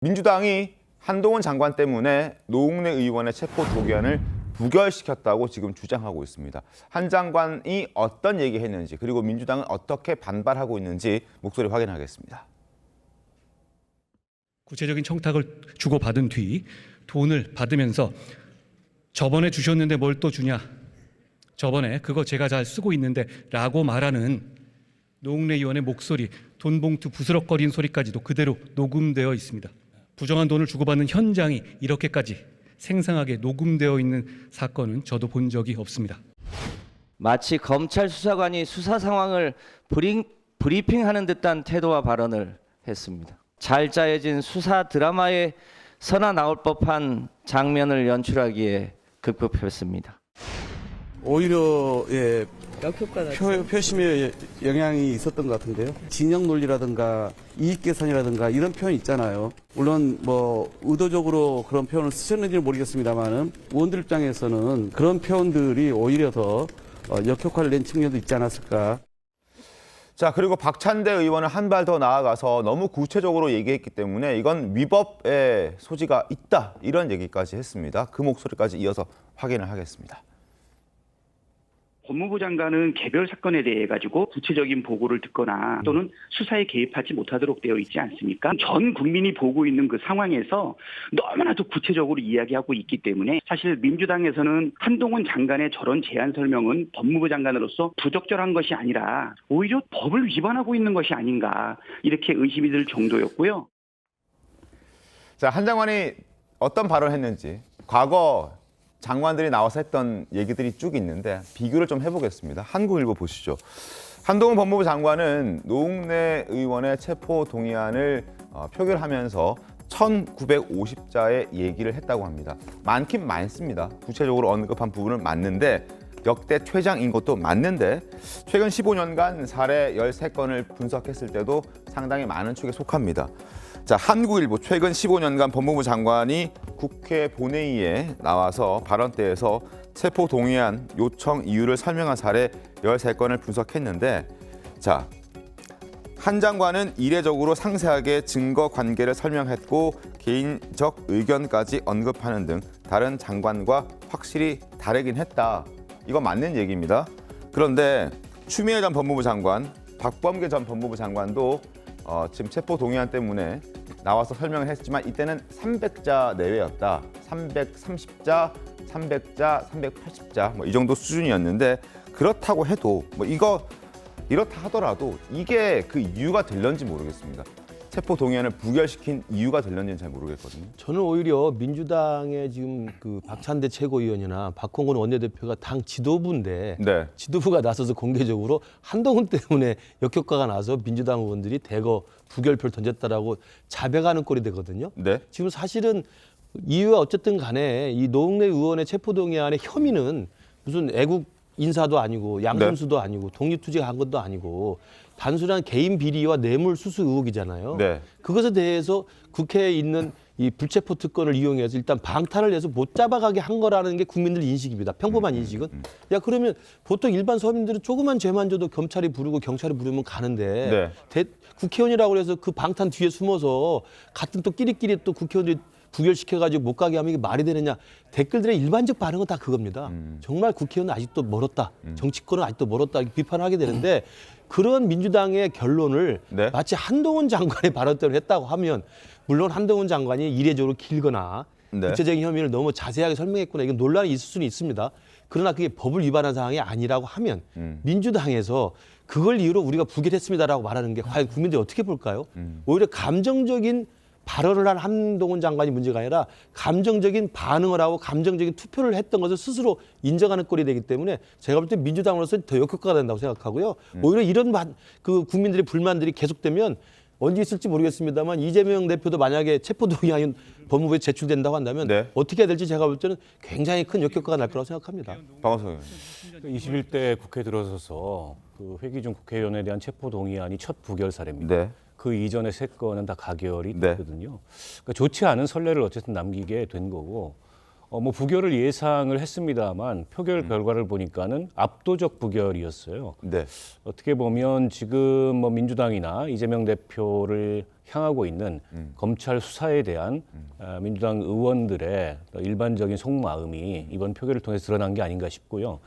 민주당이 한동훈 장관 때문에 노웅래 의원의 체포 동의안을 부결시켰다고 지금 주장하고 있습니다. 한 장관이 어떤 얘기했는지 그리고 민주당은 어떻게 반발하고 있는지 목소리 확인하겠습니다. 구체적인 청탁을 주고받은 뒤 돈을 받으면서 저번에 주셨는데 뭘 또 주냐, 저번에 그거 제가 잘 쓰고 있는데 라고 말하는 노웅래 의원의 목소리, 돈봉투 부스럭거리는 소리까지도 그대로 녹음되어 있습니다. 부정한 돈을 주고받는 현장이 이렇게까지 생생하게 녹음되어 있는 사건은 저도 본 적이 없습니다. 마치 검찰 수사관이 수사 상황을 브리핑하는 듯한 태도와 발언을 했습니다. 잘 짜여진 수사 드라마에 서나 나올 법한 장면을 연출하기에 급급했습니다. 오히려 역효과가 표심에 영향이 있었던 것 같은데요. 진영 논리라든가 이익 계산이라든가 이런 표현 있잖아요. 물론 뭐 의도적으로 그런 표현을 쓰셨는지는 모르겠습니다만은 의원들 입장에서는 그런 표현들이 오히려 더 역효과를 낸 측면도 있지 않았을까. 자, 그리고 박찬대 의원은 한 발 더 나아가서 너무 구체적으로 얘기했기 때문에 이건 위법의 소지가 있다, 이런 얘기까지 했습니다. 그 목소리까지 이어서 확인을 하겠습니다. 법무부 장관은 개별 사건에 대해 가지고 구체적인 보고를 듣거나 또는 수사에 개입하지 못하도록 되어 있지 않습니까? 전 국민이 보고 있는 그 상황에서 너무나도 구체적으로 이야기하고 있기 때문에 사실 민주당에서는 한동훈 장관의 저런 제안 설명은 법무부 장관으로서 부적절한 것이 아니라 오히려 법을 위반하고 있는 것이 아닌가, 이렇게 의심이 들 정도였고요. 자, 한 장관이 어떤 발언을 했는지 과거 장관들이 나와서 했던 얘기들이 쭉 있는데 비교를 좀 해보겠습니다. 한국일보 보시죠. 한동훈 법무부 장관은 노웅래 의원의 체포 동의안을 표결하면서 1950자의 얘기를 했다고 합니다. 많긴 많습니다. 구체적으로 언급한 부분은 맞는데 역대 최장인 것도 맞는데 최근 15년간 사례 13건을 분석했을 때도 상당히 많은 축에 속합니다. 자, 한국일보 최근 15년간 법무부 장관이 국회 본회의에 나와서 발언대에서 체포 동의안 요청 이유를 설명한 사례 13건을 분석했는데, 자, 한 장관은 이례적으로 상세하게 증거 관계를 설명했고 개인적 의견까지 언급하는 등 다른 장관과 확실히 다르긴 했다. 이건 맞는 얘기입니다. 그런데 추미애 전 법무부 장관, 박범계 전 법무부 장관도 지금 체포 동의안 때문에 나와서 설명을 했지만 이때는 300자 내외였다. 330자, 300자, 380자 뭐 이 정도 수준이었는데, 그렇다고 해도 뭐 이렇다 하더라도 이게 그 이유가 될런지 모르겠습니다. 체포 동의안을 부결시킨 이유가 될런지는 잘 모르겠거든요. 저는 오히려 민주당의 지금 그 박찬대 최고위원이나 박홍근 원내대표가 당 지도부인데 네. 지도부가 나서서 공개적으로 한동훈 때문에 역효과가 나서 민주당 의원들이 대거 부결표를 던졌다라고 자백하는 꼴이 되거든요. 네. 지금 사실은 이유가 어쨌든 간에 이 노웅래 의원의 체포동의안의 혐의는 무슨 애국 인사도 아니고 양심수도 아니고 독립투쟁한 것도 아니고 단순한 개인 비리와 뇌물 수수 의혹이잖아요. 네. 그것에 대해서 국회에 있는 이 불체포 특권을 이용해서 일단 방탄을 해서 못 잡아가게 한 거라는 게 국민들 인식입니다. 평범한 인식은. 야, 그러면 보통 일반 서민들은 조그만 죄만 져도 검찰이 부르고 경찰이 부르면 가는데 국회의원이라고 해서 그 방탄 뒤에 숨어서 같은 또 끼리끼리 또 국회의원들이 부결시켜가지고 못 가게 하면 이게 말이 되느냐. 댓글들의 일반적 반응은 다 그겁니다. 정말 국회의원은 아직도 멀었다. 정치권은 아직도 멀었다. 이렇게 비판을 하게 되는데 그런 민주당의 결론을 마치 한동훈 장관의 발언대로 했다고 하면, 물론 한동훈 장관이 이례적으로 길거나 구체적인 혐의를 너무 자세하게 설명했구나, 이건 논란이 있을 수는 있습니다. 그러나 그게 법을 위반한 상황이 아니라고 하면 민주당에서 그걸 이유로 우리가 부결했습니다라고 말하는 게 과연 국민들이 어떻게 볼까요? 오히려 감정적인 발언을 한 한동훈 장관이 문제가 아니라 감정적인 반응을 하고 감정적인 투표를 했던 것을 스스로 인정하는 꼴이 되기 때문에 제가 볼 때 민주당으로서 더 역효과가 된다고 생각하고요. 오히려 이런 그 국민들의 불만들이 계속되면 언제 있을지 모르겠습니다만 이재명 대표도 만약에 체포동의안이 법무부에 제출된다고 한다면 어떻게 해야 될지 제가 볼 때는 굉장히 큰 역효과가 날 거라고 생각합니다. 박원석 의원님. 21대 국회 들어서서 그 회기 중 국회의원에 대한 체포동의안이 첫 부결 사례입니다. 네. 그 이전의 세 건은 다 가결이 됐거든요. 그러니까 좋지 않은 선례를 어쨌든 남기게 된 거고, 뭐 부결을 예상을 했습니다만 표결 결과를 보니까는 압도적 부결이었어요. 네. 어떻게 보면 지금 뭐 민주당이나 이재명 대표를 향하고 있는 검찰 수사에 대한 민주당 의원들의 일반적인 속마음이 이번 표결을 통해서 드러난 게 아닌가 싶고요.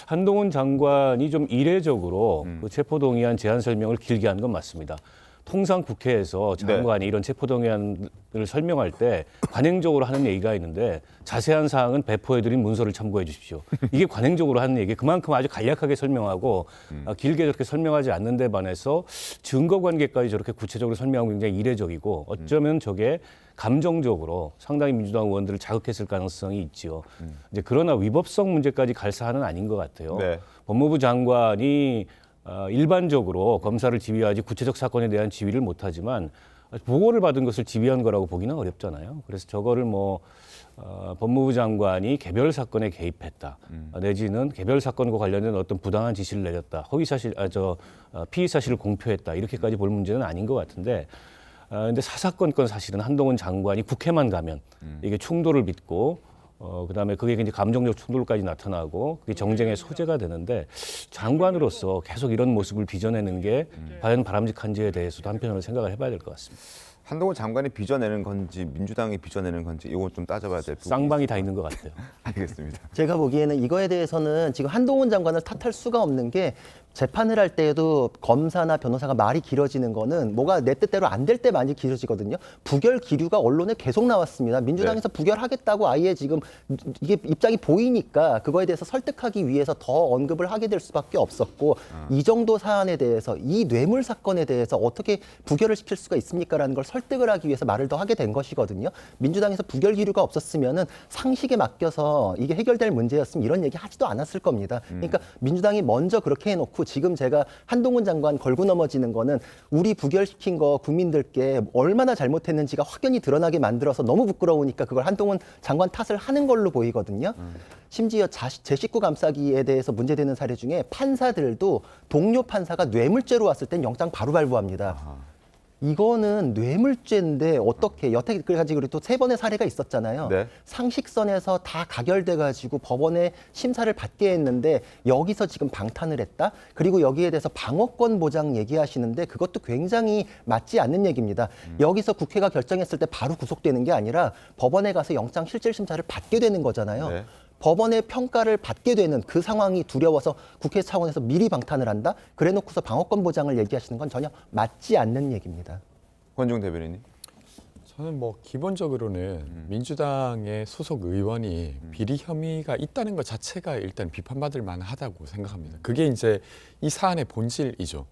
한동훈 장관이 좀 이례적으로 그 체포동의안 제안 설명을 길게 한 건 맞습니다. 통상 국회에서 장관이 이런 체포동의안을 설명할 때 관행적으로 하는 얘기가 있는데 자세한 사항은 배포해드린 문서를 참고해 주십시오. 이게 관행적으로 하는 얘기. 그만큼 아주 간략하게 설명하고 길게 저렇게 설명하지 않는 데 반해서 증거관계까지 저렇게 구체적으로 설명하고 굉장히 이례적이고 어쩌면 저게 감정적으로 상당히 민주당 의원들을 자극했을 가능성이 있지요. 이제 그러나 위법성 문제까지 갈 사안은 아닌 것 같아요. 네. 법무부 장관이 일반적으로 검사를 지휘하지 구체적 사건에 대한 지휘를 못하지만 보고를 받은 것을 지휘한 거라고 보기는 어렵잖아요. 그래서 저거를 법무부 장관이 개별 사건에 개입했다, 내지는 개별 사건과 관련된 어떤 부당한 지시를 내렸다, 피의 사실을 공표했다 이렇게까지 볼 문제는 아닌 것 같은데. 근데 사사건건 사실은 한동훈 장관이 국회만 가면 이게 충돌을 빚고. 그다음에 그게 이제 감정적 충돌까지 나타나고 그게 정쟁의 소재가 되는데 장관으로서 계속 이런 모습을 빚어내는 게 과연 바람직한지에 대해서도 한편으로 생각을 해봐야 될 것 같습니다. 한동훈 장관이 빚어내는 건지 민주당이 빚어내는 건지 이건 좀 따져봐야 될 부분이 쌍방이 다 있는 것 같아요. 알겠습니다. 제가 보기에는 이거에 대해서는 지금 한동훈 장관을 탓할 수가 없는 게 재판을 할 때에도 검사나 변호사가 말이 길어지는 거는 뭐가 내 뜻대로 안 될 때 많이 길어지거든요. 부결 기류가 언론에 계속 나왔습니다. 민주당에서 부결하겠다고 아예 지금 이게 입장이 보이니까 그거에 대해서 설득하기 위해서 더 언급을 하게 될 수밖에 없었고 이 정도 사안에 대해서 이 뇌물 사건에 대해서 어떻게 부결을 시킬 수가 있습니까라는 걸 설득을 하기 위해서 말을 더 하게 된 것이거든요. 민주당에서 부결 기류가 없었으면은 상식에 맡겨서 이게 해결될 문제였으면 이런 얘기 하지도 않았을 겁니다. 그러니까 민주당이 먼저 그렇게 해놓고 지금 제가 한동훈 장관 걸고 넘어지는 거는 우리 부결시킨 거 국민들께 얼마나 잘못했는지가 확연히 드러나게 만들어서 너무 부끄러우니까 그걸 한동훈 장관 탓을 하는 걸로 보이거든요. 심지어 제 식구 감싸기에 대해서 문제되는 사례 중에 판사들도 동료 판사가 뇌물죄로 왔을 땐 영장 바로 발부합니다. 이거는 뇌물죄인데 어떻게 여태까지 그래도 3번의 사례가 있었잖아요. 네. 상식선에서 다 가결돼가지고 법원에 심사를 받게 했는데 여기서 지금 방탄을 했다. 그리고 여기에 대해서 방어권 보장 얘기하시는데 그것도 굉장히 맞지 않는 얘기입니다. 여기서 국회가 결정했을 때 바로 구속되는 게 아니라 법원에 가서 영장 실질 심사를 받게 되는 거잖아요. 네. 법원의 평가를 받게 되는 그 상황이 두려워서 국회 차원에서 미리 방탄을 한다? 그래 놓고서 방어권 보장을 얘기하시는 건 전혀 맞지 않는 얘기입니다. 권중 대변인님. 저는 뭐 기본적으로는 민주당의 소속 의원이 비리 혐의가 있다는 것 자체가 일단 비판받을 만하다고 생각합니다. 그게 이제 이 사안의 본질이죠.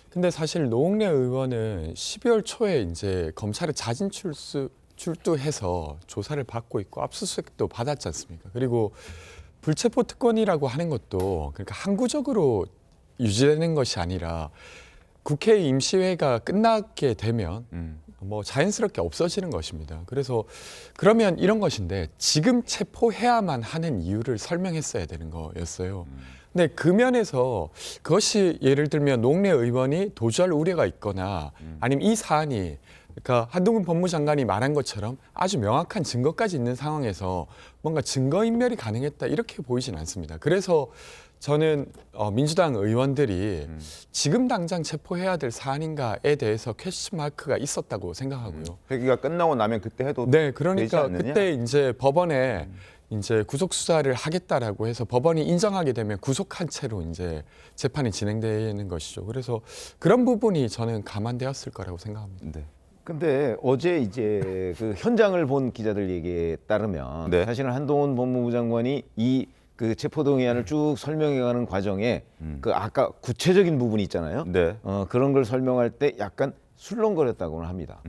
근데 사실 노웅래 의원은 12월 초에 이제 검찰에 자진 출두해서 조사를 받고 있고 압수수색도 받았지 않습니까? 그리고 불체포 특권이라고 하는 것도 그러니까 항구적으로 유지되는 것이 아니라 국회 임시회가 끝나게 되면 뭐 자연스럽게 없어지는 것입니다. 그래서 그러면 이런 것인데 지금 체포해야만 하는 이유를 설명했어야 되는 거였어요. 근데 그 면에서 그것이 예를 들면 노웅래 의원이 도주할 우려가 있거나 아니면 이 사안이 그러니까 한동훈 법무장관이 말한 것처럼 아주 명확한 증거까지 있는 상황에서 뭔가 증거인멸이 가능했다 이렇게 보이진 않습니다. 그래서 저는 민주당 의원들이 지금 당장 체포해야 될 사안인가에 대해서 퀘스천 마크가 있었다고 생각하고요. 회기가 끝나고 나면 그때 해도 네, 되지 그러니까 않느냐? 그때 이제 법원에 이제 구속 수사를 하겠다라고 해서 법원이 인정하게 되면 구속한 채로 이제 재판이 진행되는 것이죠. 그래서 그런 부분이 저는 감안되었을 거라고 생각합니다. 네. 근데 어제 이제 그 현장을 본 기자들 얘기에 따르면 네. 사실은 한동훈 법무부 장관이 이 그 체포동의안을 쭉 설명해가는 과정에 그 아까 구체적인 부분이 있잖아요. 네. 그런 걸 설명할 때 약간 술렁거렸다고는 합니다.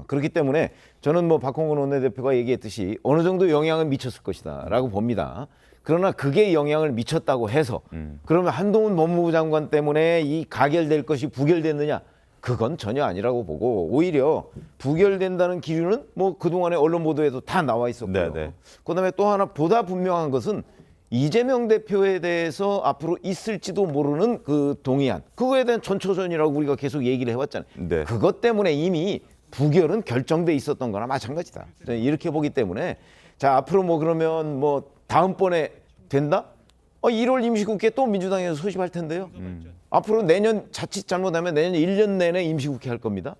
그렇기 때문에 저는 뭐 박홍근 원내대표가 얘기했듯이 어느 정도 영향은 미쳤을 것이다라고 봅니다. 그러나 그게 영향을 미쳤다고 해서 그러면 한동훈 법무부 장관 때문에 이 가결될 것이 부결됐느냐? 그건 전혀 아니라고 보고 오히려 부결된다는 기준은 뭐 그동안의 언론 보도에도 다 나와 있었고요. 네. 그다음에 또 하나 보다 분명한 것은 이재명 대표에 대해서 앞으로 있을지도 모르는 그 동의안, 그거에 대한 전초전이라고 우리가 계속 얘기를 해왔잖아요. 네. 그것 때문에 이미 부결은 결정돼 있었던 거나 마찬가지다. 저는 이렇게 보기 때문에 자 앞으로 뭐 그러면 뭐 다음번에 된다? 1월 임시국회 또 민주당에서 소집할 텐데요. 앞으로 내년 자칫 잘못하면 내년 1년 내내 임시국회 할 겁니다.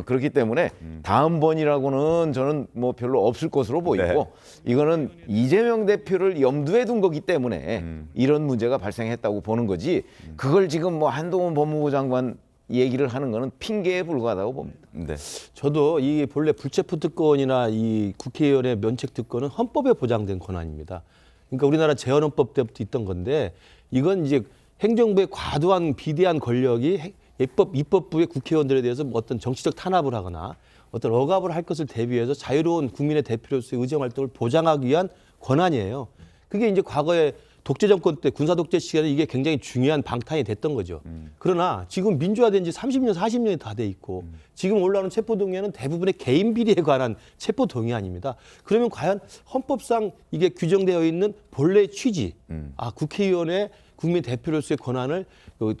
그렇기 때문에 다음번이라고는 저는 뭐 별로 없을 것으로 보이고 네. 이거는 이재명 대표를 염두에 둔 거기 때문에 이런 문제가 발생했다고 보는 거지 그걸 지금 뭐 한동훈 법무부 장관 얘기를 하는 거는 핑계에 불과하다고 봅니다. 네. 저도 이 본래 불체포 특권이나 이 국회의원의 면책 특권은 헌법에 보장된 권한입니다. 그러니까 우리나라 재헌헌법 때부터 있던 건데 이건 이제 행정부의 과도한 비대한 권력이 입법부의 국회의원들에 대해서 뭐 어떤 정치적 탄압을 하거나 어떤 억압을 할 것을 대비해서 자유로운 국민의 대표로서의 의정 활동을 보장하기 위한 권한이에요. 그게 이제 과거에 독재 정권 때 군사 독재 시절에 이게 굉장히 중요한 방탄이 됐던 거죠. 그러나 지금 민주화된 지 30년, 40년이 다 돼 있고 지금 올라오는 체포동의안은 대부분의 개인 비리에 관한 체포동의안입니다. 그러면 과연 헌법상 이게 규정되어 있는 본래의 취지, 국회의원의 국민 대표로서의 권한을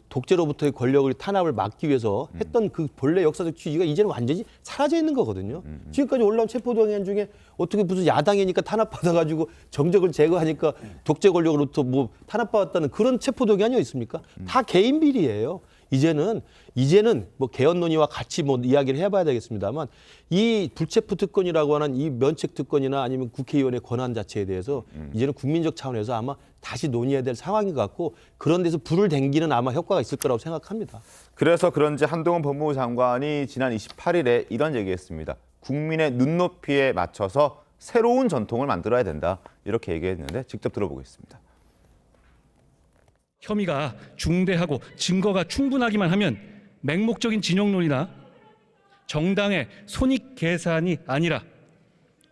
독재로부터의 권력을 탄압을 막기 위해서 했던 그 본래 역사적 취지가 이제는 완전히 사라져 있는 거거든요. 지금까지 올라온 체포동의안 중에 어떻게 무슨 야당이니까 탄압받아가지고 정적을 제거하니까 독재 권력으로부터 뭐 탄압받았다는 그런 체포동의안이 있습니까? 다 개인 비리예요. 이제는 뭐 개헌 논의와 같이 뭐 이야기를 해봐야 되겠습니다만 이 불체포 특권이라고 하는 이 면책 특권이나 아니면 국회의원의 권한 자체에 대해서 이제는 국민적 차원에서 아마 다시 논의해야 될 상황인 것 같고 그런 데서 불을 댕기는 아마 효과가 있을 거라고 생각합니다. 그래서 그런지 한동훈 법무부 장관이 지난 28일에 이런 얘기했습니다. 국민의 눈높이에 맞춰서 새로운 전통을 만들어야 된다. 이렇게 얘기했는데 직접 들어보겠습니다. 혐의가 중대하고 증거가 충분하기만 하면 맹목적인 진영론이나 정당의 손익 계산이 아니라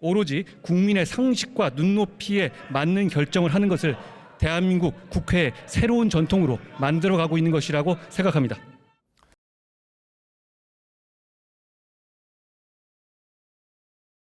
오로지 국민의 상식과 눈높이에 맞는 결정을 하는 것을 대한민국 국회의 새로운 전통으로 만들어가고 있는 것이라고 생각합니다.